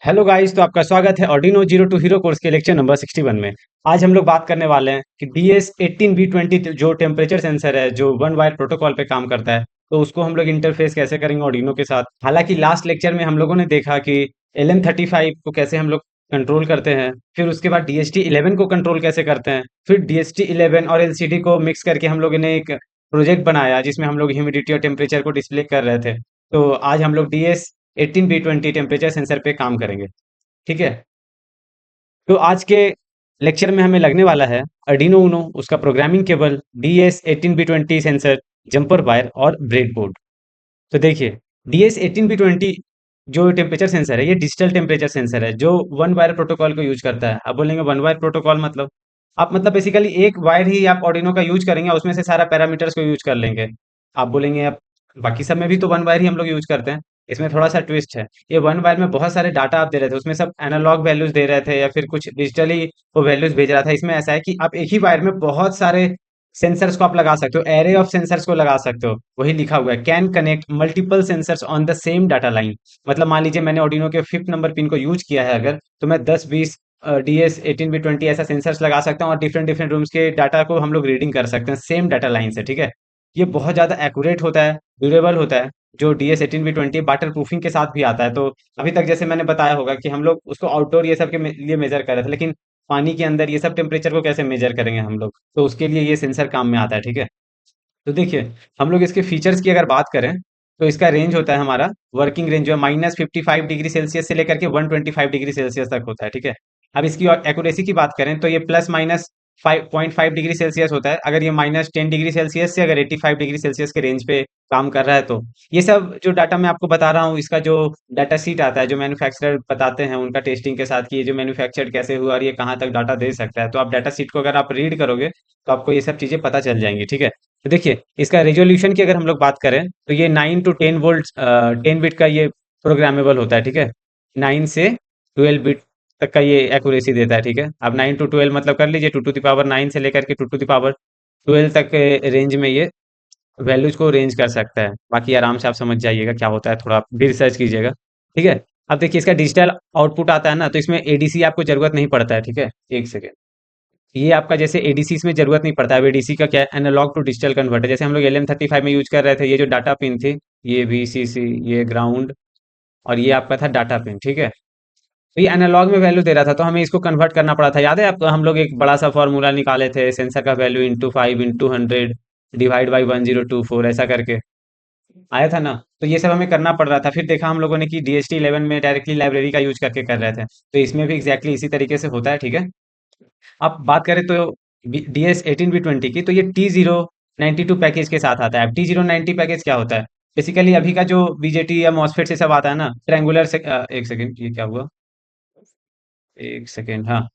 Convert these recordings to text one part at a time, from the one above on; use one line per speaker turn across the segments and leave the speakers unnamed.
Hello guys, तो आपका स्वागत है Arduino zero to hero course के लेक्चर नंबर 61 में। आज हम लोग बात करने वाले हैं कि DS18B20 जो टेम्परेचर सेंसर है, जो वन वायर प्रोटोकॉल पे काम करता है, तो उसको हम लोग इंटरफेस कैसे करेंगे ऑर्डिनो के साथ। हालांकि लास्ट लेक्चर में हम लोगों ने देखा कि LM35 को कैसे हम लोग कंट्रोल करते हैं, फिर उसके बाद DST11 को कंट्रोल कैसे करते हैं, फिर DST11 और LCD को मिक्स करके हम लोगों ने एक प्रोजेक्ट बनाया जिसमें हम लोग ह्यूमिडिटी और टेम्परेचर को डिस्प्ले कर रहे थे। तो आज हम लोग DS18B20 टेम्परेचर सेंसर पे काम करेंगे। ठीक है। तो आज के लेक्चर में हमें लगने वाला है अर्डिनो उनो, उसका programming cable, DS18B20 sensor, jumper wire और ब्रेडबोर्ड। तो देखिए, DS18B20 जो टेम्परेचर सेंसर है, ये डिजिटल टेम्परेचर सेंसर है जो वन वायर प्रोटोकॉल को यूज करता है। अब बोलेंगे वन वायर प्रोटोकॉल मतलब, आप मतलब बेसिकली एक वायर ही आप ऑर्डिनो का यूज करेंगे और उसमें से सारा पैरामीटर्स को यूज कर लेंगे। आप बोलेंगे आप बाकी सब में भी तो वन वायर ही हम लोग यूज करते हैं। इसमें थोड़ा सा ट्विस्ट है। ये वन वायर में बहुत सारे डाटा आप दे रहे थे, उसमें सब एनालॉग वैल्यूज दे रहे थे या फिर कुछ डिजिटली वो वैल्यूज भेज रहा था। इसमें ऐसा है कि आप एक ही वायर में बहुत सारे सेंसर्स को आप लगा सकते हो, एरे ऑफ सेंसर्स को लगा सकते हो। वही लिखा हुआ है, can connect multiple sensors on the same data line. मतलब मान लीजिए मैंने ऑर्डिनो के 5th नंबर पिन को यूज किया है अगर, तो मैं 10-20 DS18B20 ऐसा सेंसर्स लगा सकता हूँ और डिफरेंट डिफरेंट रूम्स के डाटा को हम लोग रीडिंग कर सकते हैं सेम डाटा लाइन से। ठीक है। ये बहुत ज़्यादा एक्यूरेट होता है, ड्यूरेबल होता है। जो DS18B20 वाटर प्रूफिंग के साथ भी आता है। तो अभी तक जैसे मैंने बताया होगा कि हम लोग उसको आउटडोर ये सब के लिए मेजर कर रहे थे, लेकिन पानी के अंदर ये सब टेम्परेचर को कैसे मेजर करेंगे हम लोग, तो उसके लिए ये सेंसर काम में आता है। ठीक है। तो देखिए, हम लोग इसके फीचर्स की अगर बात करें, तो इसका रेंज होता है हमारा, वर्किंग रेंज जो है -55 डिग्री सेल्सियस से लेकर के 125 डिग्री सेल्सियस तक होता है। ठीक है। अब इसकी एक्यूरेसी की बात करें तो ये +-5.5 डिग्री सेल्सियस होता है, अगर ये -10 डिग्री सेल्सियस से अगर 85 डिग्री सेल्सियस के रेंज पे काम कर रहा है तो। ये सब जो डाटा मैं आपको बता रहा हूँ, इसका जो डाटा शीट आता है, जो मैन्युफैक्चरर बताते हैं उनका टेस्टिंग के साथ कि ये जो मैन्युफैक्चर्ड कैसे हुआ और ये कहाँ तक डाटा दे सकता है, तो आप डाटा शीट को अगर आप रीड करोगे तो आपको ये सब चीज़ें पता चल जाएंगी। ठीक है। तो देखिए, इसका रेजोल्यूशन की अगर हम लोग बात करें तो ये 9 to 10 वोल्ट 10 बिट का ये प्रोग्रामेबल होता है। ठीक है। 9 से 12 बिट तक का ये एक्यूरेसी देता है। ठीक है। अब 9 to 12 मतलब कर लीजिए, 2 to the power 9 से लेकर के 2 to the power 12 तक रेंज में ये वैल्यूज को रेंज कर सकता है। बाकी आराम से आप समझ जाइएगा क्या होता है, थोड़ा आप भी रिसर्च कीजिएगा। ठीक है। अब देखिए, इसका डिजिटल आउटपुट आता है ना, तो इसमें एडीसी आपको जरूरत नहीं पड़ता है। ठीक है। एक सेकेंड। ये आपका जैसे एडीसी इसमें जरूरत नहीं पड़ता है। अब एडीसी का क्या है, एनालॉग टू डिजिटल कन्वर्टर, जैसे हम लोग LM35 में यूज कर रहे थे। ये जो डाटा पिन थी, ये VCC, ये ग्राउंड और ये आपका था डाटा पिन। ठीक है। तो ये एनालॉग में वैल्यू दे रहा था, तो हमें इसको कन्वर्ट करना पड़ा था। याद है आपको, हम लोग एक बड़ा सा फॉर्मूला निकाले थे, सेंसर का वैल्यू ×5 × 100 डिवाइड बाई 1024 ऐसा करके आया था ना। तो ये सब हमें करना पड़ रहा था। फिर देखा हम लोगों ने कि DST11 में डायरेक्टली लाइब्रेरी का यूज करके कर रहे थे, तो इसमें भी एग्जैक्टली इसी तरीके से होता है। ठीक है। अब बात करें तो DS18B20 की, तो ये T092 पैकेज के साथ आता है। अब T090 पैकेज क्या होता है, बेसिकली अभी का जो बीजेटी या मॉसफेट से सब आता है ना, ट्रायंगुलर से एक सेकेंड, ये क्या हुआ, एक सेकेंड, हाँ।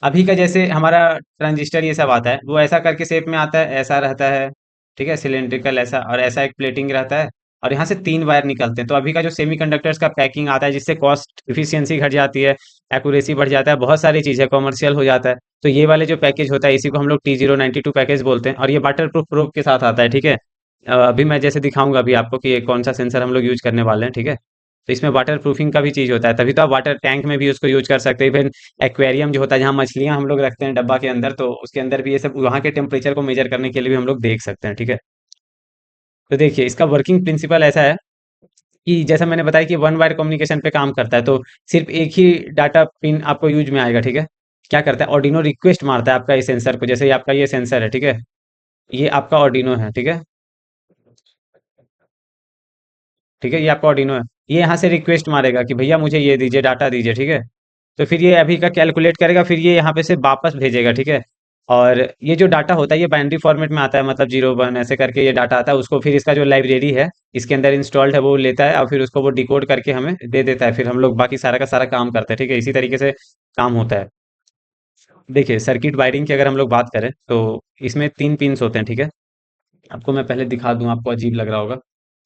अभी का जैसे हमारा ट्रांजिस्टर ये सब आता है, वो ऐसा करके शेप में आता है, ऐसा रहता है। ठीक है, सिलेंड्रिकल ऐसा, और ऐसा एक प्लेटिंग रहता है, और यहाँ से 3 वायर निकलते हैं। तो अभी का जो सेमीकंडक्टर्स का पैकिंग आता है, जिससे कॉस्ट इफिशियंसी घट जाती है, एक्यूरेसी बढ़ जाता है, बहुत सारी चीज़ें कॉमर्शियल हो जाता है। तो ये वाले जो पैकेज होता है, इसी को हम लोग T092 पैकेज बोलते हैं, और ये वाटर प्रूफ प्रोब के साथ आता है। ठीक है। अभी मैं जैसे दिखाऊंगा अभी आपको कि ये कौन सा सेंसर हम लोग यूज करने वाले हैं। ठीक है। तो इसमें वाटर प्रूफिंग का भी चीज़ होता है, तभी तो आप वाटर टैंक में भी उसको यूज कर सकते हैं। इवन एक्वेरियम जो होता है, जहाँ मछलियां हम लोग रखते हैं डब्बा के अंदर, तो उसके अंदर भी ये सब वहाँ के टेम्परेचर को मेजर करने के लिए भी हम लोग देख सकते हैं। ठीक है। तो देखिए, इसका वर्किंग प्रिंसिपल ऐसा है कि जैसा मैंने बताया कि वन वायर कम्युनिकेशन पे काम करता है, तो सिर्फ एक ही डाटा पिन आपको यूज में आएगा। ठीक है। क्या करता है, ऑर्डिनो रिक्वेस्ट मारता है आपका इस सेंसर को, जैसे ये आपका ये सेंसर है। ठीक है। ये आपका ऑर्डिनो है। ठीक है। ठीक है, ये आपका ऑर्डिनो है। ये यहाँ से रिक्वेस्ट मारेगा कि भैया मुझे ये दीजिए, डाटा दीजिए। ठीक है। तो फिर ये अभी का कैलकुलेट करेगा, फिर ये यहाँ पे से वापस भेजेगा। ठीक है। और ये जो डाटा होता है, ये बाइनरी फॉर्मेट में आता है, मतलब 0 1 ऐसे करके ये डाटा आता है। उसको फिर इसका जो लाइब्रेरी है, इसके अंदर इंस्टॉल्ड है, वो लेता है और फिर उसको वो डिकोड करके हमें दे देता है। फिर हम लोग बाकी सारा का सारा काम करते हैं। ठीक है। इसी तरीके से काम होता है। देखिए, सर्किट वायरिंग की अगर हम लोग बात करें तो इसमें 3 पिन्स होते हैं। ठीक है। आपको मैं पहले दिखा दूं, आपको अजीब लग रहा होगा।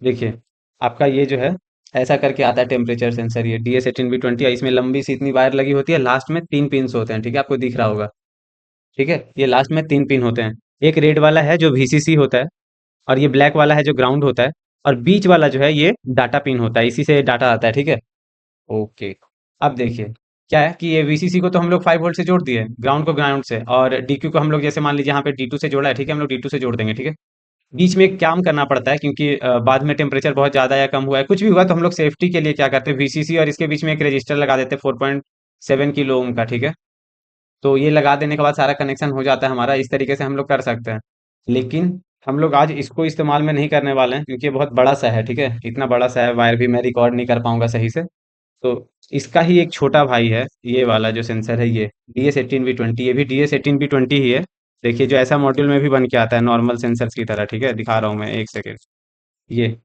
देखिए, आपका ये जो है, ऐसा करके आता है टेम्परेचर सेंसर, ये DS18B20, इसमें लंबी सी इतनी वायर लगी होती है, लास्ट में 3 पिन्स होते हैं। ठीक है, आपको दिख रहा होगा। ठीक है, ये लास्ट में 3 पिन होते हैं। एक रेड वाला है जो VCC होता है, और ये ब्लैक वाला है जो ग्राउंड होता है, और बीच वाला जो है ये डाटा पिन होता है, इसी से डाटा आता है। ठीक है। ओके। अब देखिए, क्या है कि ये वीसीसी को तो हम लोग 5 वोल्ट से जोड़ दिए, ग्राउंड को ग्राउंड से, और डीक्यू को हम लोग जैसे मान लीजिए यहाँ पे डी2 से जोड़ा है, ठीक है, हम लोग डी2 से जोड़ देंगे, ठीक है। बीच में एक काम करना पड़ता है, क्योंकि बाद में टेम्परेचर बहुत ज़्यादा या कम हुआ है, कुछ भी हुआ, तो हम लोग सेफ्टी के लिए क्या करते हैं, वीसीसी और इसके बीच में एक रजिस्टर लगा देते हैं 4.7 किलो ओम का, ठीक है। तो ये लगा देने के बाद सारा कनेक्शन हो जाता है हमारा, इस तरीके से हम लोग कर सकते हैं। लेकिन हम लोग आज इसको इस्तेमाल में नहीं करने वाले हैं, क्योंकि ये बहुत बड़ा सा है, ठीक है, इतना बड़ा सा है, वायर भी मैं रिकॉर्ड नहीं कर पाऊंगा सही से। तो इसका ही एक छोटा भाई है, ये वाला जो सेंसर है, ये DS18V20, ये भी DS18V20 ही है। देखिए, जो ऐसा मॉड्यूल में भी बन के आता है नॉर्मल सेंसर की तरह, ठीक है, दिखा रहा हूँ मैं, एक सेकेंड। ये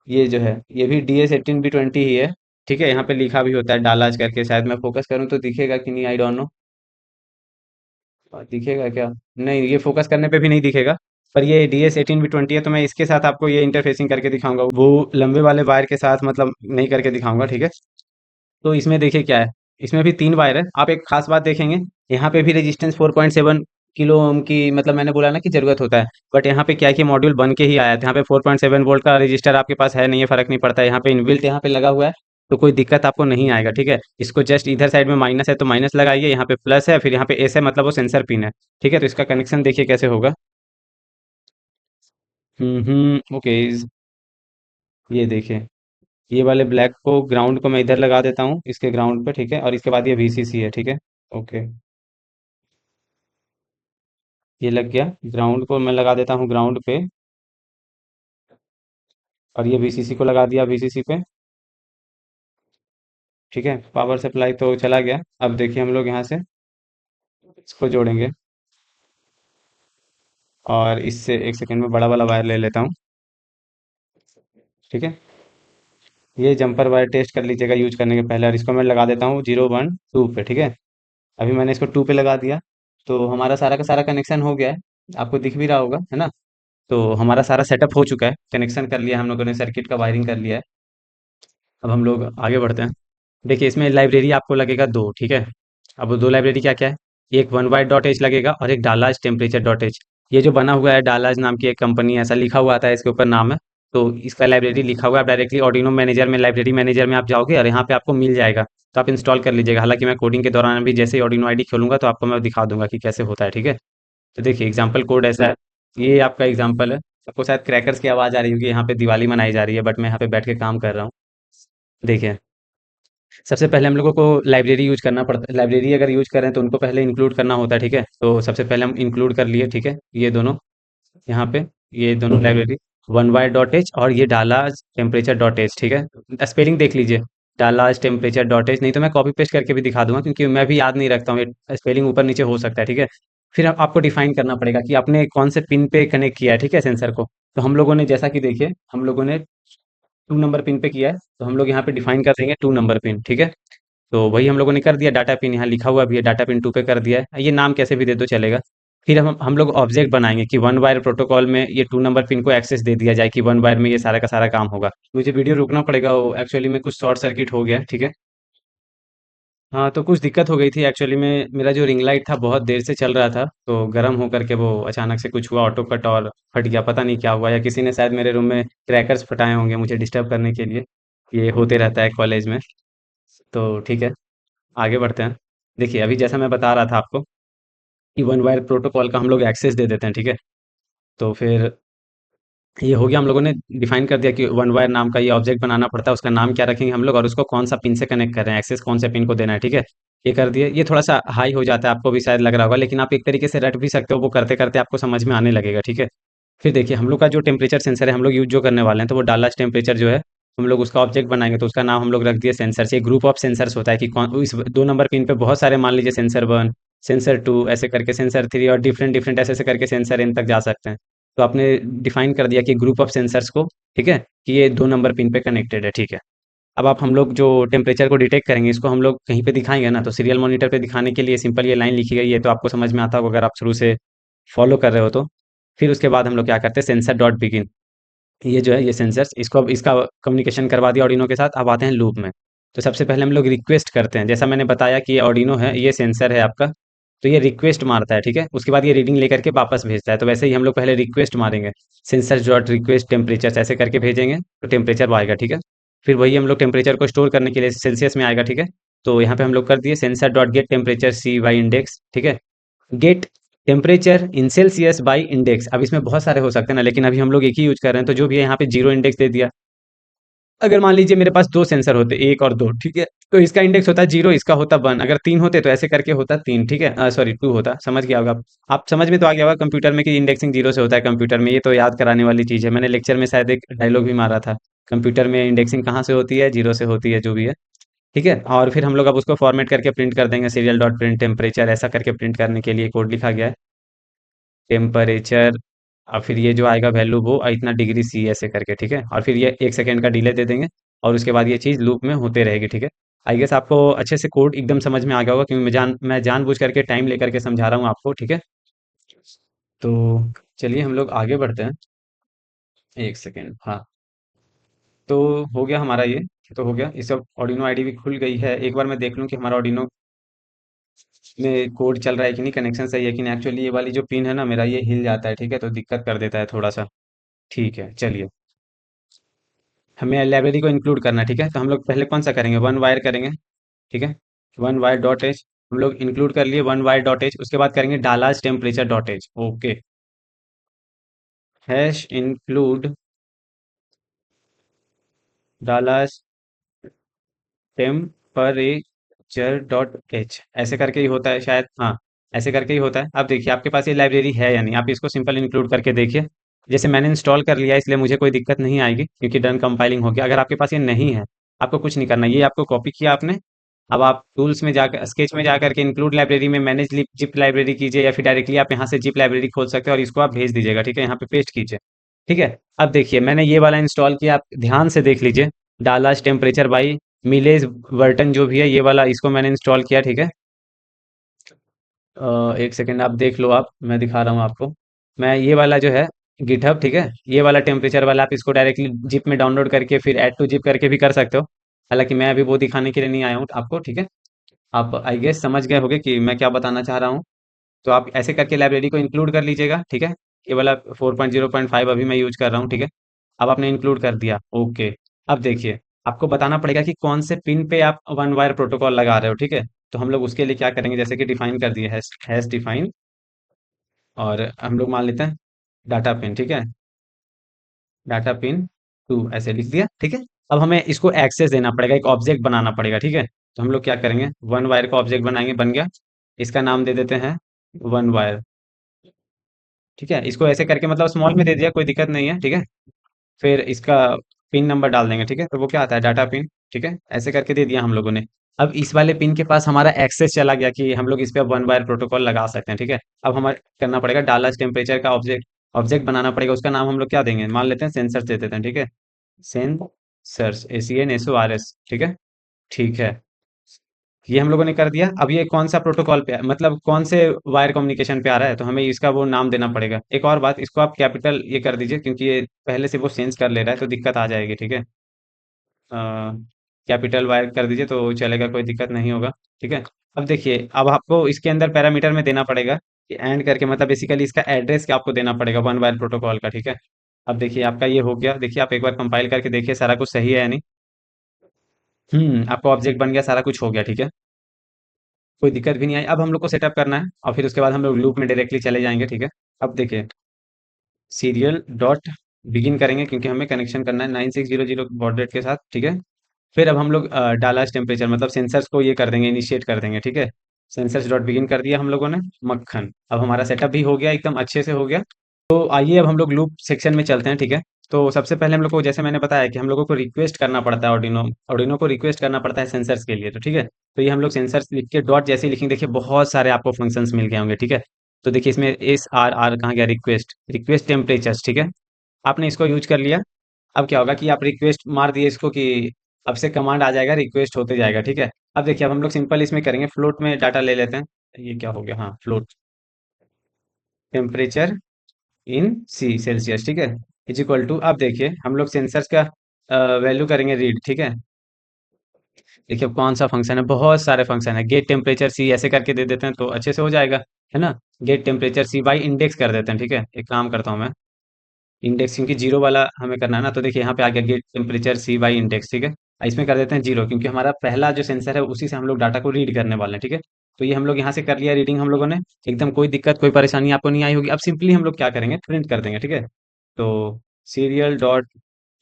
ये जो है, ये भी DS18V20 ही है, ठीक है। यहाँ पे लिखा भी होता है डालाज करके, शायद मैं फोकस करूँ तो दिखेगा कि नहीं, आई डोंट नो। दिखेगा क्या? नहीं, ये फोकस करने पे भी नहीं दिखेगा। पर ये DS18V20 है, तो मैं इसके साथ आपको ये इंटरफेसिंग करके दिखाऊंगा, वो लंबे वाले वायर के साथ मतलब नहीं करके दिखाऊंगा, ठीक है। तो इसमें देखिए क्या है, इसमें भी 3 वायर है। आप एक खास बात देखेंगे, यहाँ पे भी रेजिस्टेंस 4.7 किलो ओम की, मतलब मैंने बोला ना कि ज़रूरत होता है। बट यहाँ पे क्या है कि मॉड्यूल बन के ही आया था, यहाँ पे 4.7 वोल्ट का रजिस्टर आपके पास है नहीं है, फ़र्क नहीं पड़ता है, यहाँ पे इनबिल्ट यहाँ पे लगा हुआ है। तो कोई दिक्कत आपको नहीं आएगा, ठीक है। इसको जस्ट इधर साइड में माइनस है तो माइनस लगाइए, यहाँ पे प्लस है, फिर यहाँ पे एस है, मतलब वो सेंसर पिन है, ठीक है। तो इसका कनेक्शन देखिए कैसे होगा। ओके। ये देखिए, ये वाले ब्लैक को, ग्राउंड को मैं इधर लगा देता हूँ, इसके ग्राउंड पे, ठीक है, और इसके बाद ये वीसीसी है, ठीक है। ओके, ये लग गया। ग्राउंड को मैं लगा देता हूँ ग्राउंड पे, और ये वीसीसी को लगा दिया वीसीसी पे, ठीक है। पावर सप्लाई तो चला गया। अब देखिए हम लोग यहाँ से इसको जोड़ेंगे, और इससे एक सेकंड में बड़ा वाला वायर ले लेता हूँ, ठीक है। ये जंपर वायर टेस्ट कर लीजिएगा यूज करने के पहले, और इसको मैं लगा देता हूँ 0 1 2 पे, ठीक है। अभी मैंने इसको 2 पे लगा दिया, तो हमारा सारा का सारा कनेक्शन हो गया है, आपको दिख भी रहा होगा, है ना। तो हमारा सारा सेटअप हो चुका है, कनेक्शन कर लिया हम लोगों ने, सर्किट का वायरिंग कर लिया है। अब हम लोग आगे बढ़ते हैं। देखिए, इसमें लाइब्रेरी आपको लगेगा दो, ठीक है। अब वो दो लाइब्रेरी क्या क्या है, एक वन वाइट डॉट एच लगेगा और एक डालाज टेम्परेचर डॉट एच। ये जो बना हुआ है, डालाज नाम की एक कंपनी है, ऐसा लिखा हुआ आता है इसके ऊपर नाम है। तो इसका लाइब्रेरी लिखा हुआ है, आप डायरेक्टली ऑर्डिनो मैनेजर में, लाइब्रेरी मैनेजर में आप जाओगे और यहाँ पे आपको मिल जाएगा। तो आप इंस्टॉल कर लीजिएगा, हालांकि मैं कोडिंग के दौरान भी जैसे ही ऑर्डिनो आईडी खोलूंगा तो आपको मैं दिखा दूंगा कि कैसे होता है, ठीक है। तो देखिए, एग्जाम्पल कोड ऐसा है, ये आपका एग्जाम्पल है। आपको शायद क्रैकर्स की आवाज़ आ रही होगी, यहाँ पे दिवाली मनाई जा रही है, बट मैं यहाँ पे बैठ के काम कर रहा हूँ। देखिए, सबसे पहले हम लोगों को लाइब्रेरी यूज करना पड़ता है, लाइब्रेरी अगर यूज करें तो उनको पहले इंक्लूड करना होता है, ठीक है। तो सबसे पहले हम इंक्लूड कर लिए, ठीक है, ये दोनों, यहाँ पे ये दोनों library, one wire dot H और ये डालाज टेम्परेचर डॉट एच, ठीक है। स्पेलिंग देख लीजिए, डालाज टेम्परेचर डॉट एच, नहीं तो मैं कॉपी पेस्ट करके भी दिखा दूंगा, क्योंकि मैं भी याद नहीं रखता हूँ, स्पेलिंग ऊपर नीचे हो सकता है, ठीक है। फिर आपको डिफाइन करना पड़ेगा कि आपने कौन से पिन पे कनेक्ट किया है, ठीक है, सेंसर को। तो हम लोगों ने, जैसा कि देखिए, हम लोगों ने 2 नंबर पिन पे किया है, तो हम लोग यहाँ पे डिफाइन कर देंगे 2 नंबर पिन, ठीक है। तो वही हम लोगों ने कर दिया, डाटा पिन यहाँ लिखा हुआ भी है, डाटा पिन 2 पे कर दिया है, ये नाम कैसे भी दे दो चलेगा। फिर हम लोग ऑब्जेक्ट बनाएंगे कि वन वायर प्रोटोकॉल में ये 2 नंबर पिन को एक्सेस दे दिया जाए, कि वन वायर में ये सारा का सारा काम होगा। मुझे वीडियो रुकना पड़ेगा, वो एक्चुअली में कुछ शॉर्ट सर्किट हो गया, ठीक है। हाँ, तो कुछ दिक्कत हो गई थी एक्चुअली में, मेरा जो रिंग लाइट था बहुत देर से चल रहा था, तो गर्म होकर के वो अचानक से कुछ हुआ, ऑटो कट, और फट गया, पता नहीं क्या हुआ, या किसी ने शायद मेरे रूम में क्रैकर्स फटाए होंगे मुझे डिस्टर्ब करने के लिए। ये होते रहता है कॉलेज में। तो ठीक है, आगे बढ़ते हैं। देखिए, अभी जैसा मैं बता रहा था आपको कि वन वायर प्रोटोकॉल का हम लोग एक्सेस दे देते हैं, ठीक है। तो फिर ये हो गया, हम लोगों ने डिफाइन कर दिया कि वन वायर नाम का ये ऑब्जेक्ट बनाना पड़ता है, उसका नाम क्या रखेंगे हम लोग, और उसको कौन सा पिन से कनेक्ट कर रहे हैं, एक्सेस कौन से पिन को देना है, ठीक है। ये कर दिए, ये थोड़ा सा हाई हो जाता है, आपको भी शायद लग रहा होगा, लेकिन आप एक तरीके से रट भी सकते हो, वो करते करते आपको समझ में आने लगेगा, ठीक है। फिर देखिए, हम लोग का जो टेम्परेचर सेंसर है, हम लोग यूज जो करने वाले हैं, तो वो डालाज टेम्परेचर जो है, हम लोग उसका ऑब्जेक्ट बनाएंगे, तो उसका नाम हम लोग रख दिए सेंसर से। ग्रुप ऑफ सेंसर्स होता है कि कौन, इस 2 नंबर पिन पे बहुत सारे, मान लीजिए सेंसर 1, सेंसर 2, ऐसे करके सेंसर 3, और डिफरेंट डिफरेंट ऐसे ऐसे करके सेंसर एन तक जा सकते हैं। तो आपने डिफाइन कर दिया कि ग्रुप ऑफ सेंसर्स को, ठीक है, कि ये 2 नंबर पिन पे कनेक्टेड है, ठीक है। अब आप, हम लोग जो टेम्परेचर को डिटेक्ट करेंगे, इसको हम लोग कहीं पे दिखाएंगे ना, तो सीरियल मॉनिटर पे दिखाने के लिए सिंपल ये लाइन लिखी गई है, तो आपको समझ में आता होगा अगर आप शुरू से फॉलो कर रहे हो तो। फिर उसके बाद हम लोग क्या करते हैं, सेंसर डॉट बिगिन, ये जो है ये सेंसर्स, इसको अब इसका कम्युनिकेशन करवा दिया ऑर्डिनो के साथ। अब आते हैं लूप में। तो सबसे पहले हम लोग रिक्वेस्ट करते हैं, जैसा मैंने बताया कि ये ऑर्डिनो है, ये सेंसर है आपका, तो ये रिक्वेस्ट मारता है, ठीक है। उसके बाद ये रीडिंग लेकर के वापस भेजता है, तो वैसे ही हम लोग पहले रिक्वेस्ट मारेंगे, सेंसर डॉट रिक्वेस्ट टेम्परेचर, ऐसे करके भेजेंगे, तो टेम्परेचर वो आएगा, ठीक है। फिर वही हम लोग टेम्परेचर को स्टोर करने के लिए सेल्सियस में आएगा, ठीक है। तो यहाँ पे हम लोग कर दिए sensor dot get temperature C by index, ठीक है। Get temperature in Celsius by index. अब इसमें बहुत सारे हो सकते हैं ना, लेकिन अभी हम लोग एक ही यूज कर रहे हैं, तो जो भी है यहाँ पे जीरो इंडेक्स दे दिया। अगर मान लीजिए मेरे पास दो सेंसर होते, एक और दो, ठीक है, तो इसका इंडेक्स होता जीरो, इसका होता वन। अगर तीन होते तो ऐसे करके होता तीन, ठीक है, सॉरी टू होता। समझ गया होगा आप समझ में तो आ गया होगा कंप्यूटर में कि इंडेक्सिंग जीरो से होता है कंप्यूटर में। ये तो याद कराने वाली चीज़ है, मैंने लेक्चर में शायद एक डायलॉग भी मारा था। कंप्यूटर में इंडेक्सिंग कहाँ से होती है? जीरो से होती है, जो भी है, ठीक है। और फिर हम लोग अब उसको फॉर्मेट करके प्रिंट कर देंगे, सीरियल डॉट प्रिंट टेम्परेचर, ऐसा करके प्रिंट करने के लिए कोड लिखा गया है। टेम्परेचर, और फिर ये जो आएगा वैल्यू वो इतना डिग्री सी ऐसे करके, ठीक है। और फिर ये 1 सेकंड का डिले दे देंगे, और उसके बाद ये चीज़ लूप में होते रहेगी, ठीक है। आई गेस आपको अच्छे से कोड एकदम समझ में आ गया होगा, क्योंकि मैं जानबूझ करके टाइम लेकर के समझा रहा हूँ आपको, ठीक है। तो चलिए हम लोग आगे बढ़ते हैं। 1 सेकंड, हाँ। तो हो गया हमारा ये, तो हो गया, इस सब ऑर्डिनो आईडी भी खुल गई है। एक बार मैं देख लूँ कि हमारा ऑर्डिनो में कोड चल रहा है कि नहीं, कनेक्शन सही है कि नहीं। एक्चुअली ये वाली जो पिन है ना मेरा, ये हिल जाता है, ठीक है, तो दिक्कत कर देता है थोड़ा सा। ठीक है, चलिए। हमें लाइब्रेरी को इंक्लूड करना है, ठीक है। तो हम लोग पहले कौन सा करेंगे? वन वायर करेंगे, ठीक है। वन वायर डॉट एच हम लोग इंक्लूड कर लिए, वन वायर डॉट एच। उसके बाद करेंगे Dallas temperature dot H, okay. Hash include Dallas temperature dot H, ऐसे करके ही होता है शायद, हाँ। ऐसे करके ही होता है। अब देखिए आपके पास ये लाइब्रेरी है या नहीं, आप इसको सिंपल इंक्लूड करके देखिए। जैसे मैंने इंस्टॉल कर लिया, इसलिए मुझे कोई दिक्कत नहीं आएगी, क्योंकि डन कंपाइलिंग हो गया। अगर आपके पास ये नहीं है, आपको कुछ नहीं करना, ये आपको कॉपी किया आपने। अब आप टूल्स में जाकर, स्केच में जाकर के इंक्लूड लाइब्रेरी में मैनेज जिप लाइब्रेरी कीजिए, या फिर डायरेक्टली आप यहाँ से जिप लाइब्रेरी खोल सकते हैं और इसको आप भेज दीजिएगा, ठीक है। यहाँ पे पेस्ट कीजिए, ठीक है। अब देखिए मैंने ये वाला इंस्टॉल किया, आप ध्यान से देख लीजिए। डालाज टेम्परेचर बाई मिलेज वर्टन जो भी है, ये वाला, इसको मैंने इंस्टॉल किया, ठीक है। 1 सेकंड आप देख लो, आप, मैं दिखा रहा हूँ आपको। मैं ये वाला जो है गिटहब, ठीक है, ये वाला टेम्परेचर वाला, आप इसको डायरेक्टली जिप में डाउनलोड करके फिर ऐड टू जिप करके भी कर सकते हो। हालांकि मैं अभी वो दिखाने के लिए नहीं आया हूँ आपको, ठीक है। आप आई गेस समझ गए होंगे कि मैं क्या बताना चाह रहा हूँ। तो आप ऐसे करके लाइब्रेरी को इंक्लूड कर लीजिएगा, ठीक है। ये वाला 4.0.5 अभी मैं यूज कर रहा हूँ, ठीक है। अब आपने इंक्लूड कर दिया, ओके। अब देखिए आपको बताना पड़ेगा कि कौन से पिन पे आप वन वायर प्रोटोकॉल लगा रहे हो, ठीक है। तो हम लोग उसके लिए क्या करेंगे, जैसे कि डिफाइन कर दिए, हैश डिफाइन, और हम लोग मान लेते हैं डाटा पिन, ठीक है। डाटा पिन टू ऐसे लिख दिया, ठीक है। अब हमें इसको एक्सेस देना पड़ेगा, एक ऑब्जेक्ट बनाना पड़ेगा, ठीक है। तो हम लोग क्या करेंगे, वन वायर का ऑब्जेक्ट बनाएंगे, बन गया। इसका नाम दे देते हैं वन वायर, ठीक है। इसको ऐसे करके मतलब स्मॉल में दे दिया, कोई दिक्कत नहीं है, ठीक है। फिर इसका पिन नंबर डाल देंगे, ठीक है। तो वो क्या आता है, डाटा पिन, ठीक है। ऐसे करके दे दिया हम लोगों ने। अब इस वाले पिन के पास हमारा एक्सेस चला गया कि हम लोग इस पे वन वायर प्रोटोकॉल लगा सकते हैं, ठीक है। अब हमें करना पड़ेगा डालर्स टेम्परेचर का ऑब्जेक्ट, ऑब्जेक्ट बनाना पड़ेगा। उसका नाम हम लोग क्या देंगे, मान लेते हैं सेंसर दे देते हैं, ठीक है। सेंसर्स, ACNSORS, ठीक है। ठीक है, ये हम लोगों ने कर दिया। अब ये कौन सा प्रोटोकॉल पे मतलब कौन से वायर कम्युनिकेशन पे आ रहा है, तो हमें इसका वो नाम देना पड़ेगा। एक और बात, इसको आप कैपिटल ये कर दीजिए, क्योंकि ये पहले से वो सेंस कर ले रहा है, तो दिक्कत आ जाएगी, ठीक है। कैपिटल वायर कर दीजिए तो चलेगा, कोई दिक्कत नहीं होगा, ठीक है। अब देखिए, अब आपको इसके अंदर पैरामीटर में देना पड़ेगा कि एंड करके, मतलब बेसिकली इसका एड्रेस क्या आपको देना पड़ेगा वन वायर प्रोटोकॉल का, ठीक है। अब देखिए आपका ये हो गया, देखिए आप एक बार कंपाइल करके देखिए सारा कुछ सही है या नहीं। आपका ऑब्जेक्ट बन गया, सारा कुछ हो गया, ठीक है। कोई दिक्कत भी नहीं आई। अब हम लोग को सेटअप करना है, और फिर उसके बाद हम लोग लूप में डायरेक्टली चले जाएंगे, ठीक है। अब देखिए सीरियल डॉट बिगिन करेंगे, क्योंकि हमें कनेक्शन करना है 9600 बॉड रेट के साथ, ठीक है। फिर अब हम लोग डालाज टेम्परेचर मतलब सेंसर्स को ये कर देंगे, इनिशिएट कर देंगे, ठीक है। सेंसर्स डॉट बिगिन कर दिया हम लोगों ने, मक्खन। अब हमारा सेटअप भी हो गया, एकदम अच्छे से हो गया। तो आइए अब हम लोग लूप सेक्शन में चलते हैं, ठीक है। तो सबसे पहले हम लोग को, जैसे मैंने बताया कि हम लोगों को रिक्वेस्ट करना पड़ता है, ऑर्डिनो ऑर्डिनो को रिक्वेस्ट करना पड़ता है सेंसर्स के लिए, तो ठीक है। तो ये हम लोग सेंसर्स लिख के डॉट जैसे ही लिखेंगे, देखिए बहुत सारे आपको फंक्शंस मिल गए होंगे, ठीक है। तो देखिए इसमें SRR कहाँ गया, रिक्वेस्ट, रिक्वेस्ट टेम्परेचर्स, ठीक है। आपने इसको यूज कर लिया। अब क्या होगा कि आप रिक्वेस्ट मार दिए इसको कि अब से कमांड आ जाएगा, रिक्वेस्ट होते जाएगा, ठीक है। अब देखिए अब हम लोग सिंपल इसमें करेंगे, फ्लोट में डाटा ले लेते हैं। ये क्या हो गया, हाँ, float temperature in C Celsius, ठीक है, इज इक्वल टू, अब देखिए हम लोग सेंसर्स का वैल्यू करेंगे रीड, ठीक है। देखिए अब कौन सा फंक्शन है, बहुत सारे फंक्शन है। गेट टेम्परेचर सी ऐसे करके दे देते हैं तो अच्छे से हो जाएगा, है ना। Get temperature C by index कर देते हैं, ठीक है। एक काम करता हूँ मैं, इंडेक्स, क्योंकि जीरो वाला हमें करना है ना, तो देखिए यहाँ पे आ गया get temperature C by index, ठीक है। इसमें कर देते हैं 0, क्योंकि हमारा पहला जो सेंसर है उसी से हम लोग डाटा को रीड करने वाले हैं, ठीक है। तो ये हम लोग यहाँ से कर लिया रीडिंग हम लोगों ने, एकदम कोई दिक्कत कोई परेशानी आपको नहीं आई होगी। अब सिंपली हम लोग क्या करेंगे, प्रिंट कर देंगे, ठीक है। तो सीरियल डॉट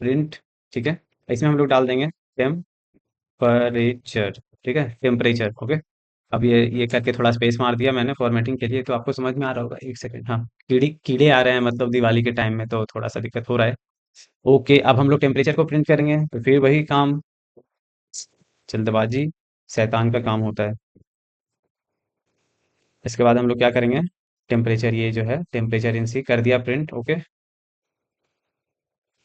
प्रिंट, ठीक है, इसमें हम लोग डाल देंगे टेम्परेचर, ठीक है, टेम्परेचर, ओके। अब ये करके थोड़ा स्पेस मार दिया मैंने फॉर्मेटिंग के लिए, तो आपको समझ में आ रहा होगा। एक सेकंड, हाँ, कीड़ी कीड़े आ रहे हैं मतलब दिवाली के टाइम में, तो थोड़ा सा दिक्कत हो रहा है। ओके, अब हम लोग टेम्परेचर को प्रिंट करेंगे, तो फिर वही काम, जल्दबाजी शैतान का काम होता है। इसके बाद हम लोग क्या करेंगे, टेम्परेचर, ये जो है टेम्परेचर इन सी कर दिया print, okay.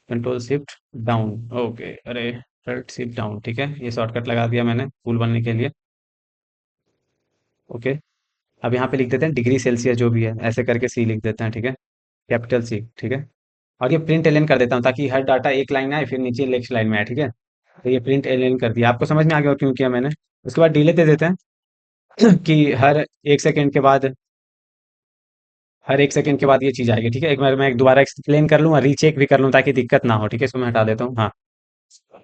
Control shift down, okay, अरे शिफ्ट डाउन, ठीक है, ये शॉर्टकट लगा दिया मैंने फूल बनने के लिए, ओके। अब यहाँ पे लिख देते हैं डिग्री सेल्सियस जो भी है, ऐसे करके सी लिख देते हैं, ठीक है, कैपिटल सी, ठीक है। और ये प्रिंट एलएन कर देता हूँ ताकि हर डाटा एक लाइन आए फिर नीचे नेक्स्ट लाइन में आए, ठीक है। तो ये प्रिंट एलएन कर दिया, आपको समझ में आ गया क्यों किया मैंने। उसके बाद डिले दे देते हैं कि हर एक सेकंड के बाद ये चीज़ आएगी, ठीक है। एक बार मैं एक दोबारा एक्सप्लेन कर लूँ और रीचेक भी कर लूँ ताकि दिक्कत ना हो, ठीक है। इसको मैं हटा देता हूँ, हाँ।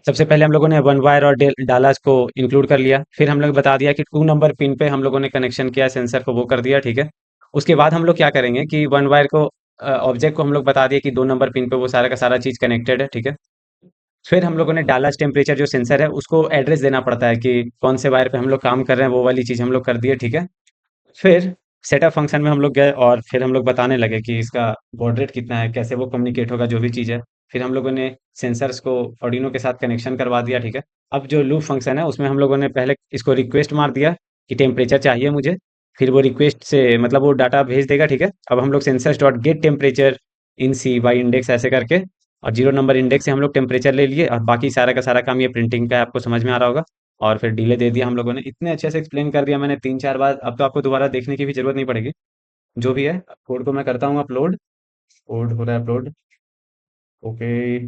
सबसे पहले हम लोगों ने वन वायर और डालास को इंक्लूड कर लिया, फिर हम लोग बता दिया कि 2 नंबर पिन पे हम लोगों ने कनेक्शन किया सेंसर को, वो कर दिया, ठीक है। उसके बाद हम लोग क्या करेंगे कि वन वायर को ऑब्जेक्ट को हम लोग बता दिए कि 2 नंबर पिन पे वो सारा का सारा चीज़ कनेक्टेड है, ठीक है। फिर हम लोगों ने डालास टेम्परेचर जो सेंसर है उसको एड्रेस देना पड़ता है कि कौन से वायर पे हम लोग काम कर रहे हैं, वो वाली चीज़ हम लोग कर दिए, ठीक है। फिर सेटअप फंक्शन में हम लोग गए और फिर हम लोग बताने लगे कि इसका बॉड रेट कितना है, कैसे वो कम्युनिकेट होगा, जो भी चीज़ है। फिर हम लोगों ने सेंसर्स को ऑर्डिनो के साथ कनेक्शन करवा दिया, ठीक है। अब जो लूप फंक्शन है उसमें हम लोगों ने पहले इसको रिक्वेस्ट मार दिया कि टेम्परेचर चाहिए मुझे, फिर वो रिक्वेस्ट से मतलब वो डाटा भेज देगा, ठीक है। अब हम लोग sensors dot get temperature in C by index ऐसे करके, और 0 नंबर इंडेक्स से हम लोग टेम्परेचर ले लिए, और बाकी सारा का सारा काम ये प्रिंटिंग का है, आपको समझ में आ रहा होगा। और फिर डिले दे दिया हम लोगों ने, इतने अच्छे से एक्सप्लेन कर दिया मैंने 3-4 बार, अब तो आपको दोबारा देखने की भी जरूरत नहीं पड़ेगी। जो भी है, कोड को मैं करता हूँ अपलोड, कोड हो रहा है अपलोड, ओके।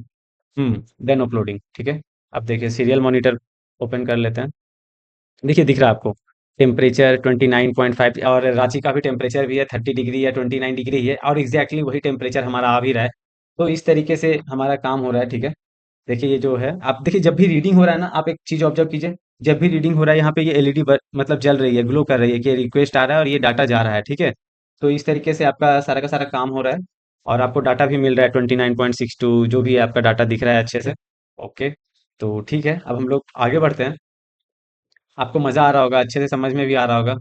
देन अपलोडिंग, ठीक है। अब देखिए सीरियल मॉनिटर ओपन कर लेते हैं, देखिए दिख रहा है आपको टेम्परेचर 29.5, और रांची का भी टेम्परेचर भी है 30 डिग्री या 29 डिग्री है, और एग्जैक्टली वही टेम्परेचर हमारा आ भी रहा है। तो इस तरीके से हमारा काम हो रहा है, ठीक है। देखिए ये जो है, आप देखिए जब भी रीडिंग हो रहा है ना, आप एक चीज ऑब्जर्व कीजिए, जब भी रीडिंग हो रहा है यहाँ पे ये एलईडी मतलब जल रही है, ग्लो कर रही है कि रिक्वेस्ट आ रहा है और ये डाटा जा रहा है, ठीक है। तो इस तरीके से आपका सारा का सारा काम हो रहा है, और आपको डाटा भी मिल रहा है 29.62, जो भी है आपका डाटा दिख रहा है अच्छे से, ओके। तो ठीक है, अब हम लोग आगे बढ़ते हैं, आपको मजा आ रहा होगा, अच्छे से समझ में भी आ रहा होगा,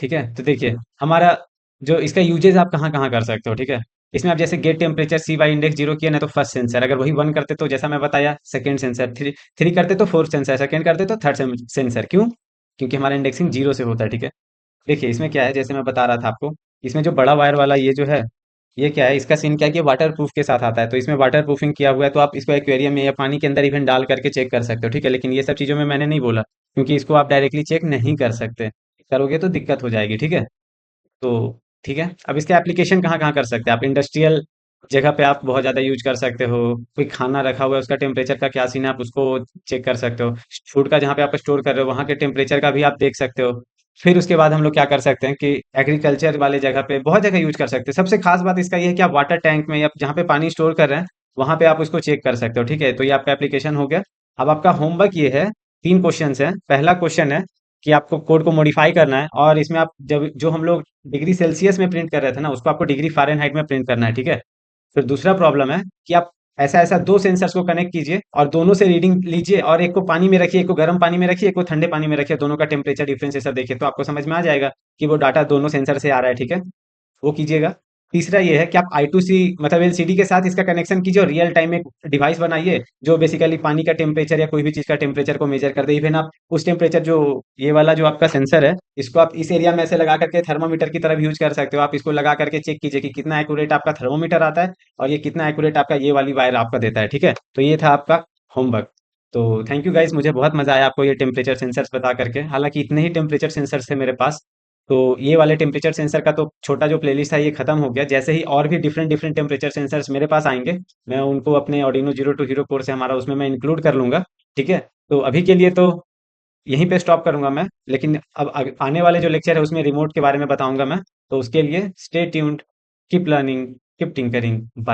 ठीक है। तो देखिए हमारा जो इसका यूजेज आप कहाँ कहाँ कर सकते हो, ठीक है। इसमें आप जैसे get temperature C by index 0 किया ना, तो फर्स्ट सेंसर, अगर वही 1 करते तो जैसा मैं बताया सेकंड सेंसर, थ्री थ्री करते तो फोर्थ सेंसर, सेकंड करते तो थर्ड सेंसर, क्यों, क्योंकि हमारा इंडेक्सिंग 0 से होता है, ठीक है। देखिए इसमें क्या है, जैसे मैं बता रहा था आपको, इसमें जो बड़ा वायर वाला ये जो है, ये क्या है, इसका सीन क्या है कि वाटर प्रूफ के साथ आता है, तो इसमें वाटर प्रूफिंग किया हुआ है, तो आप इसको एक्वेरियम में या पानी के अंदर इवन डाल करके चेक कर सकते हो, ठीक है। लेकिन ये सब चीज़ों में मैंने नहीं बोला, क्योंकि इसको आप डायरेक्टली चेक नहीं कर सकते, करोगे तो दिक्कत हो जाएगी, ठीक है। तो ठीक है, अब इसके एप्लीकेशन कहाँ कहाँ कर सकते हैं आप, इंडस्ट्रियल जगह पे आप बहुत ज़्यादा यूज कर सकते हो, कोई खाना रखा हुआ है उसका टेम्परेचर का क्या सीन है, आप उसको चेक कर सकते हो। फूड का जहाँ पे आप स्टोर कर रहे हो वहाँ के टेम्परेचर का भी आप देख सकते हो। फिर उसके बाद हम लोग क्या कर सकते हैं कि एग्रीकल्चर वाले जगह पे बहुत जगह यूज कर सकते हैं। सबसे खास बात इसका ये है कि आप वाटर टैंक में या जहाँ पे पानी स्टोर कर रहे हैं वहाँ पे आप उसको चेक कर सकते हो, ठीक है। तो ये आपका एप्लीकेशन हो गया। अब आपका होमवर्क ये है, 3 क्वेश्चन है। पहला क्वेश्चन है कि आपको कोड को मॉडिफाई करना है, और इसमें आप जब जो हम लोग डिग्री सेल्सियस में प्रिंट कर रहे थे ना, उसको आपको डिग्री फ़ारेनहाइट में प्रिंट करना है, ठीक है। फिर दूसरा प्रॉब्लम है कि आप ऐसा ऐसा 2 सेंसर्स को कनेक्ट कीजिए और दोनों से रीडिंग लीजिए, और एक को पानी में रखिए, एक को गर्म पानी में रखिए, एक को ठंडे पानी में रखिए, दोनों का टेम्परेचर डिफरेंस ऐसा देखिए, तो आपको समझ में आ जाएगा कि वो डाटा दोनों सेंसर से आ रहा है, ठीक है। वो कीजिएगा। तीसरा ये है कि आप I2C मतलब एलसीडी के साथ इसका कनेक्शन कीजिए और रियल टाइम एक डिवाइस बनाइए जो बेसिकली पानी का टेम्परेचर या कोई भी चीज़ का टेम्परेचर को मेजर कर दे। इवन आप उस टेम्परेचर जो ये वाला जो आपका सेंसर है, इसको आप इस एरिया में ऐसे लगा करके थर्मामीटर की तरह यूज कर सकते हो। आप इसको लगा करके चेक कीजिए कि कितना एक्यूरेट आपका थर्मोमीटर आता है और ये कितना एक्यूरेट आपका ये वाली वायर आपका देता है, ठीक है। तो ये था आपका होमवर्क। तो थैंक यू गाइस, मुझे बहुत मजा आया आपको ये टेम्परेचर सेंसर्स बता करके। हालांकि इतने ही टेम्परेचर सेंसर्स थे मेरे पास, तो ये वाले टेम्परेचर सेंसर का तो छोटा जो प्लेलिस्ट है ये खत्म हो गया। जैसे ही और भी डिफरेंट डिफरेंट टेम्परेचर सेंसर्स मेरे पास आएंगे, मैं उनको अपने Arduino zero to hero course है हमारा, उसमें मैं इंक्लूड कर लूंगा, ठीक है। तो अभी के लिए तो यहीं पे स्टॉप करूंगा मैं, लेकिन अब आने वाले जो लेक्चर है उसमें रिमोट के बारे में बताऊंगा मैं। तो उसके लिए stay tuned, keep learning, keep tinkering, bye.